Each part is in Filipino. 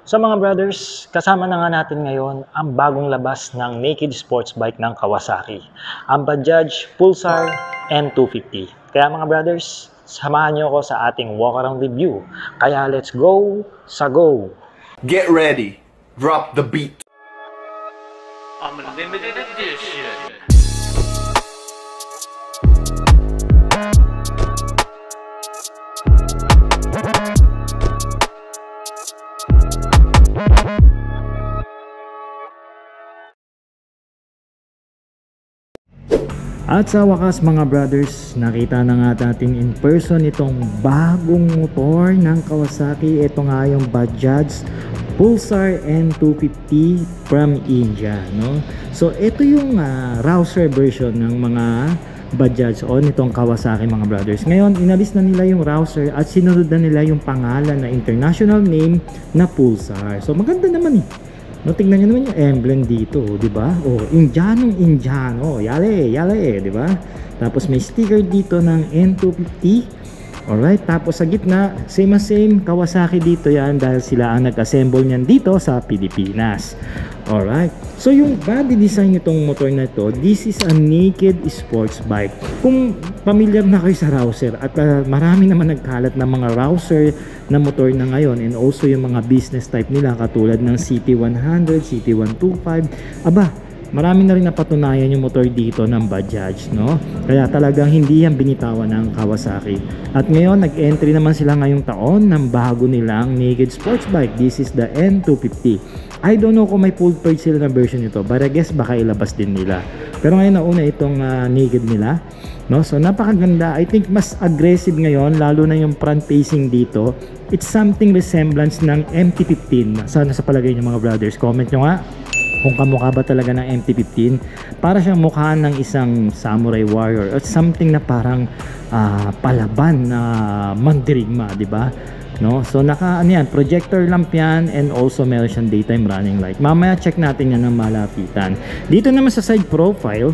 So mga brothers, kasama na nga natin ngayon ang bagong labas ng naked sports bike ng Kawasaki, ang Bajaj Pulsar N250. Kaya mga brothers, samahan niyo ako sa ating walk around review. Kaya let's go sa go! Get ready, drop the beat. Unlimited edition. At sa wakas mga brothers, nakita na nga natin in person itong bagong motor ng Kawasaki. Ito nga yung Bajaj Pulsar N250 from India, no? So ito yung Rouser version ng mga Bajaj o nitong Kawasaki mga brothers. Ngayon inalis na nila yung Rouser at sinunod na nila yung pangalan na international name na Pulsar. So maganda naman eh. No, tingnan nyo naman yung emblem dito, di ba? Oh, Indiano, yale, di ba? Tapos may sticker dito ng N250. Alright, tapos sa gitna, same Kawasaki dito yan dahil sila ang nag-assemble niyan dito sa Pilipinas. Alright, so yung body design nitong motor na to, this is a naked sports bike. Kung familiar na kayo sa Rouser at marami naman nagkalat ng mga Rouser na motor na ngayon and also yung mga business type nila katulad ng CT100, CT125, marami na rin napatunayan yung motor dito ng Bajaj, no? Kaya talagang hindi yan binitawan ng Kawasaki. At ngayon, nag-entry naman sila ngayong taon ng bago nilang naked sports bike. This is the N250. I don't know kung may full page sila na version nito, but I guess baka ilabas din nila. Pero ngayon nauna itong naked nila, no? So napakaganda. I think mas aggressive ngayon, lalo na yung front facing dito. It's something resemblance ng MT-15. Sana sa palagay niyo mga brothers, comment nyo nga kung kamukha ba talaga ng MT-15. Para siyang mukha ng isang samurai warrior or something na parang palaban na mandirigma, di ba? No? So projector lamp yan and also meron siyang daytime running light. Mamaya check natin yan ng malapitan. Dito naman sa side profile,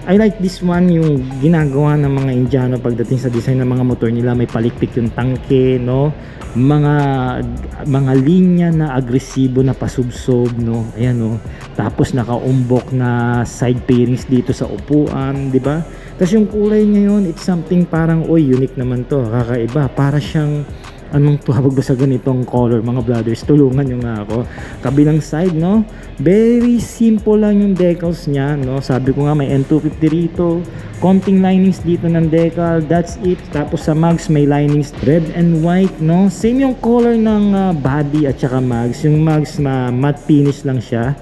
I like this one, yung ginagawa ng mga Indiano pagdating sa design ng mga motor nila. May palikpik yung tangke, no? Mga linya na agresibo na pasubsob, no? Ayan, no? Tapos nakaumbok na side pairings dito sa upuan, di ba? Tapos yung kulay ngayon, it's something parang, unique naman to, kakaiba. Para siyang anong tawag ba sa ganitong color mga brothers, tulungan nyo nga ako. Kabilang side, no, very simple lang yung decals nya, no. Sabi ko nga may N250 rito, konting linings dito ng decal, that's it. Tapos sa mags may linings red and white, no, same yung color ng body at saka mags. Yung mags matte finish lang siya.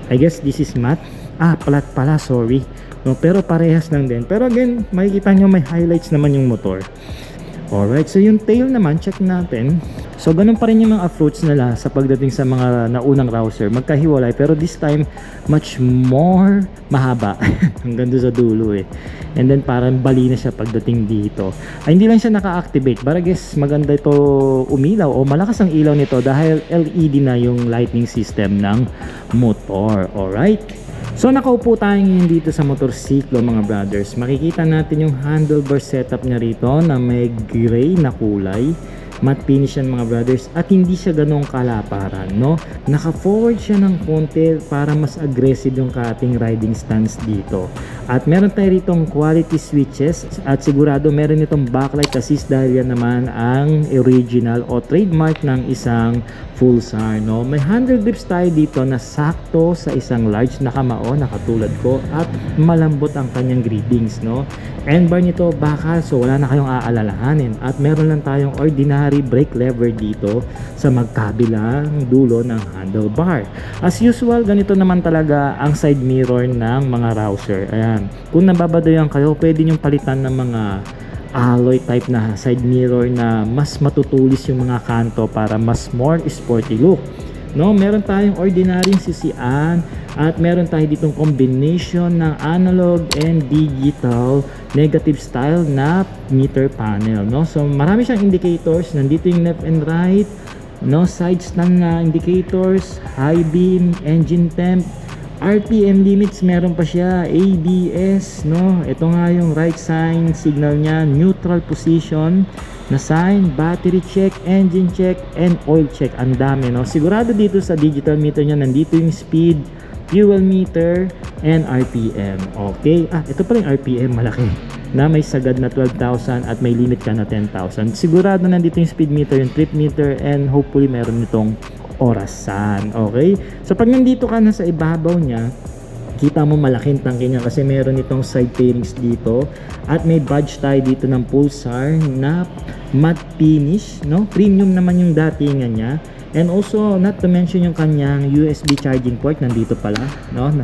I guess this is matte, plat pala, sorry, no, pero parehas lang din. Pero again, makikita nyo may highlights naman yung motor. Alright, so yung tail naman, check natin. So ganun pa rin yung mga approach nila sa pagdating sa mga naunang Rouser. Magkahiwalay, pero this time much more mahaba. Hanggang doon sa dulo eh. And then parang bali na siya pagdating dito. Hindi lang siya naka-activate, but I guess maganda ito umilaw o malakas ang ilaw nito dahil LED na yung lighting system ng motor. Alright, so nakaupo tayo ngayon dito sa motorsiklo mga brothers. Makikita natin yung handlebar setup niya rito na may gray na kulay. Matte finish yan mga brothers at hindi siya ganong kalaparan, no? Naka-forward siya ng konti para mas aggressive yung ating riding stance dito. At meron tayo ritong quality switches at sigurado meron itong backlight assist dahil yan naman ang original o trademark ng isang Pulsar, no? May handle grips tayo dito na sakto sa isang large na kamao na katulad ko at malambot ang kanyang grippings, no? End bar nito bakal, so wala na kayong aalalahanin. At meron lang tayong ordinary brake lever dito sa magkabilang dulo ng handlebar. As usual, ganito naman talaga ang side mirror ng mga Rouser. Ayan, kung nababadoyan kayo, pwede nyong palitan ng mga alloy type na side mirror na mas matutulis yung mga kanto para mas more sporty look, no? Meron tayong ordinary sisian at meron tayo ditong combination ng analog and digital negative style na meter panel, no? So marami siyang indicators. Nandito yung left and right, no, side stand na indicators, high beam, engine temp, RPM limits, meron pa siya, ABS, no? Ito nga yung right sign signal niya, neutral position, na sign, battery check, engine check, and oil check. Ang dami, no? Sigurado dito sa digital meter niya, nandito yung speed, fuel meter, and RPM. Okay? Ito pala yung RPM, malaki. Na may sagad na 12,000 at may limit ka na 10,000. Sigurado nandito yung speed meter, yung trip meter, and hopefully meron itong orasan. Okay? So pag nandito ka na sa ibabaw niya, kita mo malaking tangke niya kasi meron itong side fairings dito at may badge tayo dito ng Pulsar na matte finish, no? Premium naman yung datingan niya, and also not to mention yung kanyang USB charging port nandito pala, no?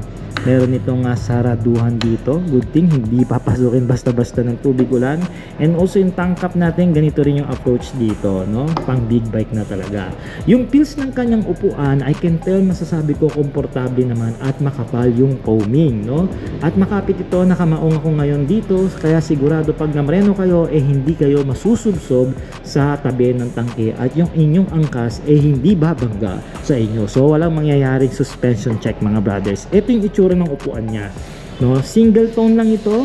Meron itong saraduhan dito. Good thing hindi papasukin basta-basta ng tubig ulan. And also yung tank cap natin, ganito rin yung approach dito, no? Pang big bike na talaga. Yung feels ng kanyang upuan, I can tell, masasabi ko komportable naman at makapal yung foaming, no? At makapit ito, nakamaong ako ngayon dito, kaya sigurado pag namreno kayo, hindi kayo masusubsob sa tabi ng tangke at yung inyong angkas hindi babangga sa inyo. So walang mangyayaring suspension check, mga brothers. Ito yung itsura ng upuan niya, no? Single tone lang ito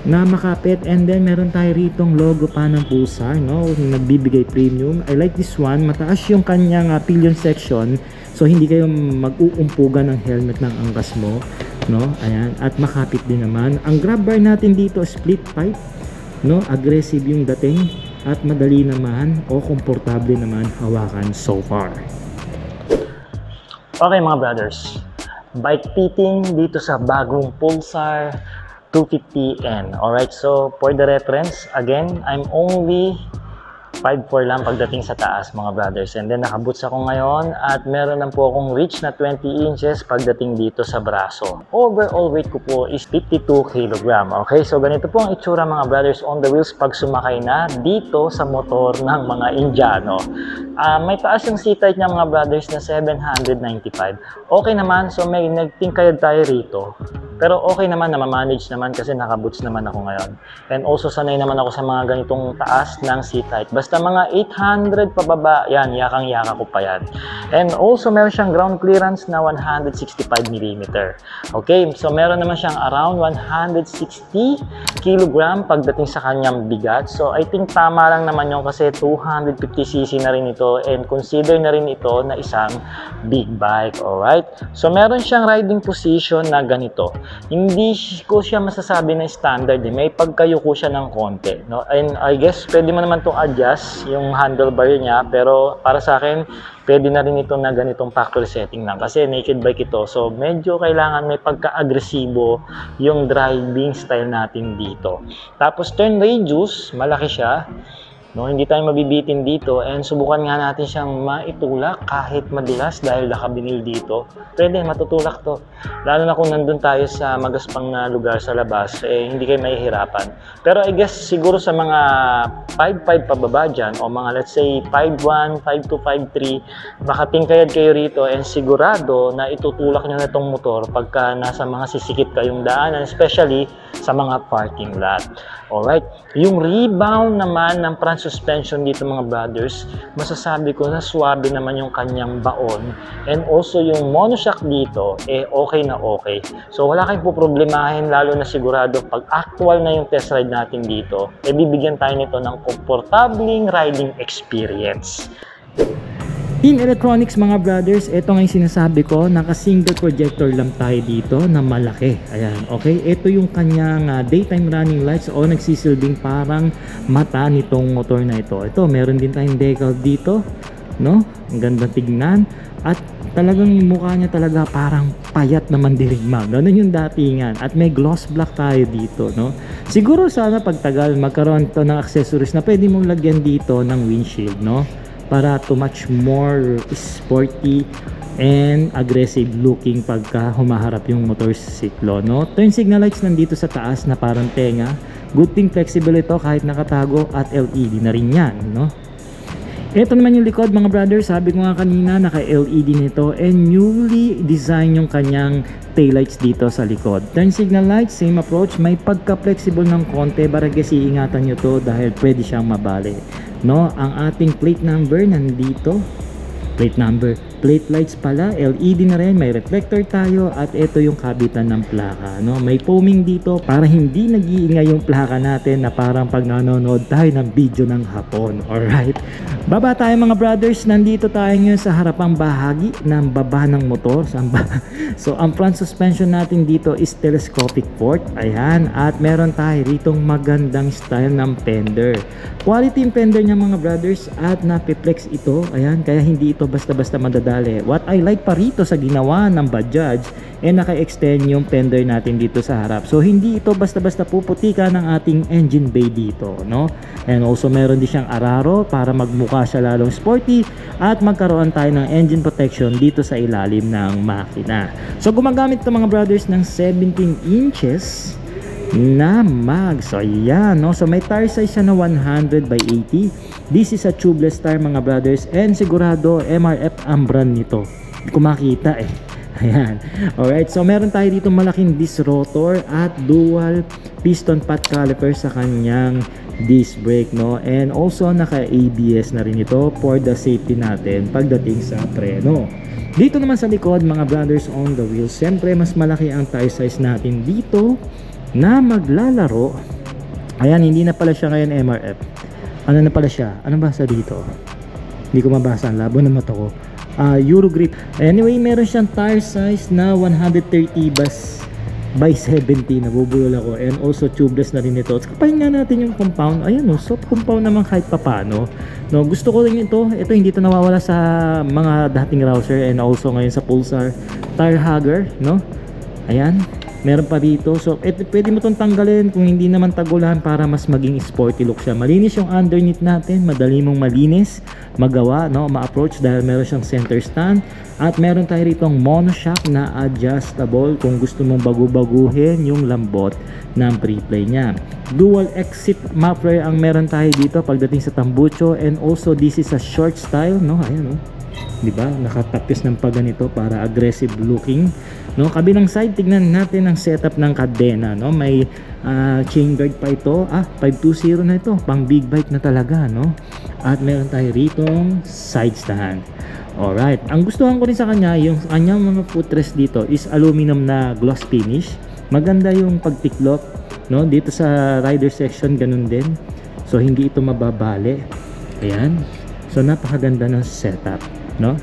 na makapit, and then meron tayo ritong logo pa ng Pulsar, no? Nagbibigay premium. I like this one, mataas yung kanyang pillion section, so hindi kayo mag-uumpugan ng helmet ng angkas mo, no? Ayan, at makapit din naman. Ang grab bar natin dito, split pipe, no? Aggressive yung dating at madali naman o komportable naman hawakan so far. Okay, mga brothers, bike fitting dito sa bagong Pulsar 250N. Alright, so for the reference, again, I'm only 5'4" lang pagdating sa taas, mga brothers, and then nakaboots ako ngayon at meron lang po akong reach na 20 inches pagdating dito sa braso. Overall weight ko po is 52 kg. Okay, so ganito po ang itsura, mga brothers, on the wheels pag sumakay na dito sa motor ng mga Indiano. May taas yung seat height niya, mga brothers, na 795. Okay naman, so may nagtingkayad tayo rito, pero okay naman, na ma-manage naman kasi nakaboots naman ako ngayon. And also sanay naman ako sa mga ganitong taas ng seat height. Basta mga 800 pababa, yan, yakang-yaka ko pa yan. And also meron siyang ground clearance na 165 mm. Okay, so meron naman siyang around 160 kg pagdating sa kanyang bigat. So I think tama lang naman yun kasi 250cc na rin ito, and consider na rin ito na isang big bike. Alright, so meron siyang riding position na ganito. Hindi ko siya masasabi na standard, may pagkayuko siya ng konti, no? And I guess pwede mo naman itong adjust yung handlebar niya, pero para sa akin pwede na rin ito na ganitong factory setting lang kasi naked bike ito, so medyo kailangan may pagka-agresibo yung driving style natin dito. Tapos turn radius, malaki siya, no? Hindi tayo mabibitin dito, and subukan nga natin siyang maitulak kahit madulas dahil nakabinil dito. Pwede, matutulak to. Lalo na kung nandun tayo sa magaspang na lugar sa labas, hindi kayo mahihirapan. Pero I guess siguro sa mga 5'5" pababa dyan, o mga let's say 5'1", 5'2", 5'3", makatingkayad kayo rito, and sigurado na itutulak nyo na itong motor pagka nasa mga sisikip kayong daanan, especially sa mga parking lot. Alright, yung rebound naman ng front suspension dito, mga brothers, masasabi ko na swabe naman yung kanyang baon, and also yung monoshock dito, okay na okay. So wala kayong poproblemahin, lalo na sigurado pag actual na yung test ride natin dito, bibigyan tayo nito ng komportabling riding experience. In electronics, mga brothers, ito nga yung sinasabi ko, naka-single projector lang tayo dito na malaki. Ayan, okay? Ito yung kanyang daytime running lights o nagsisilbing parang mata nitong motor na ito. Ito, meron din tayong decal dito, no? Ang ganda tignan. At talagang yung mukha niya talaga parang payat na mandirigma. Ganun yung datingan. At may gloss black tayo dito, no? Siguro sana pagtagal magkaroon to ng accessories na pwede mong lagyan dito ng windshield, no? Para to much more sporty and aggressive looking pagka humaharap yung motorsiklo, no? Turn signal lights nandito sa taas na parang tenga. Good thing flexible ito kahit nakatago, at LED na rin yan, no? Ito naman yung likod, mga brothers. Sabi ko nga kanina, naka-LED nito, and newly design yung kanyang taillights dito sa likod. Turn signal lights, same approach. May pagka-flexible ng konti, baragasi ingatan nyo to dahil pwede siyang mabali, no? Ang ating plate number nandito, plate number plate lights pala, LED na rin, may reflector tayo, at ito yung kabitan ng plaka, no? May foaming dito para hindi nag-iingay yung plaka natin na parang pag nanonood tayo ng video ng hapon. Alright, baba tayo mga brothers. Nandito tayo ngayon sa harapang bahagi ng baba ng motor. So ang front suspension natin dito is telescopic fork, ayan, at meron tayo ritong magandang style ng fender. Quality yung fender niya mga brothers, at napiplex ito, ayan, kaya hindi ito basta-basta madadali. What I like pa rito sa ginawa ng Bajaj, naka-extend yung fender natin dito sa harap. So hindi ito basta-basta puputika ng ating engine bay dito, no? And also meron din siyang araro para magmukha siya lalong sporty, at magkaroon tayo ng engine protection dito sa ilalim ng makina. So gumagamit ito mga brothers ng 17 inches na mag. So ayan, no? So may tire size siya na 100 by 80. This is a tubeless tire mga brothers, and sigurado MRF ang brand nito. Hindi ko makita eh. Ayan. Alright, so meron tayo dito malaking disc rotor at dual piston pot caliper sa kanyang disc brake, no? And also naka ABS na rin ito for the safety natin pagdating sa preno. Dito naman sa likod mga brothers on the wheels, siyempre mas malaki ang tire size natin dito na maglalaro. Ayan, hindi na pala siya ngayon MRF. Ano na pala siya? Ano basa dito? Hindi ko mabasa, ang labo ng mata ko. Eurogrip. Anyway, meron siyang tire size na 130 by 70. Nabubulol ako. And also tubeless na rin ito. Kapahin nga natin yung compound. Ayan o, soft compound naman kahit papano. No, gusto ko rin ito. Ito hindi ito nawawala sa mga dating Rouser and also ngayon sa Pulsar tire hugger, no? Ayan, meron pa dito. So pwede mo itong tanggalin kung hindi naman tagulan para mas maging sporty look siya. Malinis yung underneath natin, madali mong malinis magawa, no, ma-approach dahil meron siyang center stand. At meron tayo ritong monoshock na adjustable kung gusto mong baguhin yung lambot ng preplay niya. Dual exit muffler ang meron tayo dito pagdating sa tambucho, and also this is a short style, no? Ayan, no? Diba? Nakatapis ng paganito para aggressive looking, no? Kabilang side, tignan natin ang setup ng kadena, no? May chain guard pa ito. 520 na ito, pang big bike na talaga, no? At meron tayo ritong side stand. Alright, ang gustuhan ko rin sa kanya, yung kanyang mga footrest dito is aluminum na gloss finish. Maganda yung pagtiklop, no? Dito sa rider section ganun din, so hindi ito mababali. Ayan, so napakaganda ng setup, no?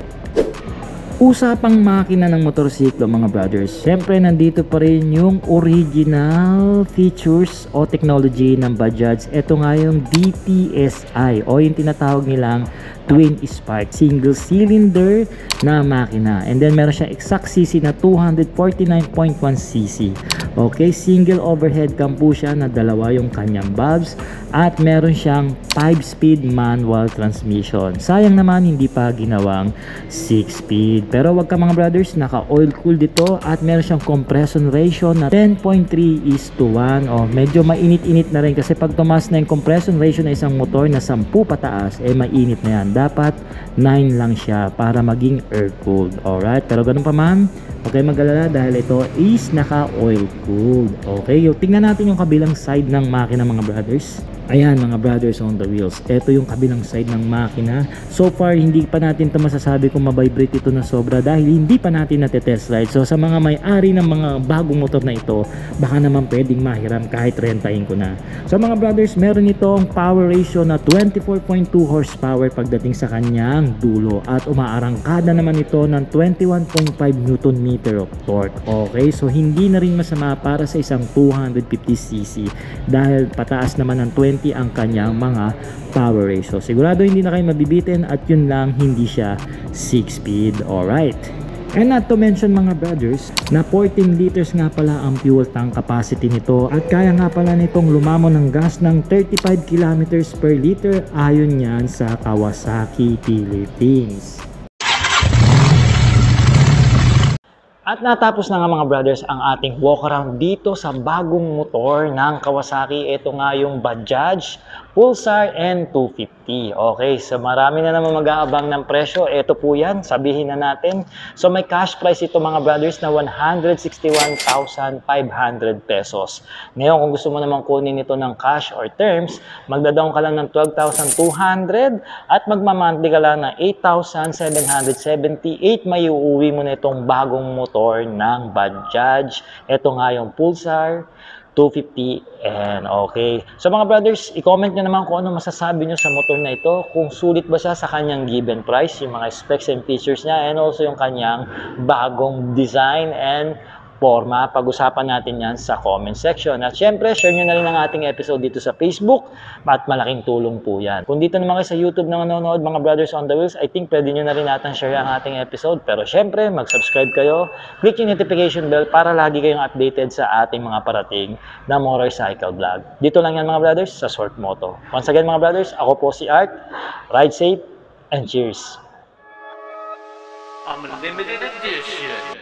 Usapang makina ng motorsiklo mga brothers, syempre nandito pa rin yung original features o technology ng Bajaj. Ito nga yung DPSI o yung tinatawag nilang twin spark single cylinder na makina, and then meron siyang exact cc na 249.1 cc. Okay, single overhead cam po siya na dalawa yung kanyang valves, at meron siyang 5-speed manual transmission. Sayang naman hindi pa ginawang 6-speed, pero wag ka mga brothers, naka oil cool dito, at meron siyang compression ratio na 10.3:1. Medyo mainit-init na rin kasi pag tumaas na yung compression ratio na isang motor na 10 pataas, mainit na yan. Dapat 9 lang siya para maging air cooled. Alright, pero ganun pa man, okay, mag-alala dahil ito is naka oil cooled. Okay, tingnan natin yung kabilang side ng makina mga brothers. Ayan mga brothers on the wheels, ito yung kabilang side ng makina. So far hindi pa natin ito masasabi kung mabibrate ito na sobra dahil hindi pa natin natetest ride. So sa mga may-ari ng mga bagong motor na ito, baka naman pwedeng mahiram kahit rentahin ko na. So mga brothers, meron itong power ratio na 24.2 horsepower pagdating sa kanyang dulo, at umaarangkada naman ito ng 21.5 Newton meter of torque. Okay, so hindi na rin masama para sa isang 250cc dahil pataas naman ng 20 ang kanyang mga power ratio. Sigurado hindi na kayo mabibitin, at yun lang, hindi siya 6-speed. Alright, and not to mention mga brothers na 14 liters nga pala ang fuel tank capacity nito, at kaya nga pala nitong lumamon ng gas ng 35 kilometers per liter ayon yan sa Kawasaki Philippines. At natapos na nga mga brothers ang ating walk around dito sa bagong motor ng Kawasaki. Ito nga yung Bajaj Pulsar N250. Okay, so marami na naman mag-aabang ng presyo. Ito po yan, sabihin na natin. So may cash price ito mga brothers na 161,500 pesos. Ngayon kung gusto mo naman kunin ito ng cash or terms, magda-down ka lang ng 12,200 at magmamonthly ka lang ng 8,778. May uuwi mo na itong bagong motor ng Bajaj. Ito nga yung Pulsar 250N. Okay. So mga brothers, i-comment nyo naman kung ano masasabi nyo sa motor na ito. Kung sulit ba siya sa kanyang given price, yung mga specs and features niya, and also yung kanyang bagong design and forma. Pag-usapan natin yan sa comment section. At syempre, share nyo na rin ang ating episode dito sa Facebook at malaking tulong po yan. Kung dito naman kayo sa YouTube na nanonood, mga brothers on the wheels, I think pwede nyo na rin natin share ang ating episode. Pero syempre, mag-subscribe kayo, click yung notification bell para lagi kayong updated sa ating mga parating na motorcycle vlog. Dito lang yan mga brothers sa Short Moto. Once again mga brothers, ako po si Art. Ride safe and cheers! I'm a limited edition.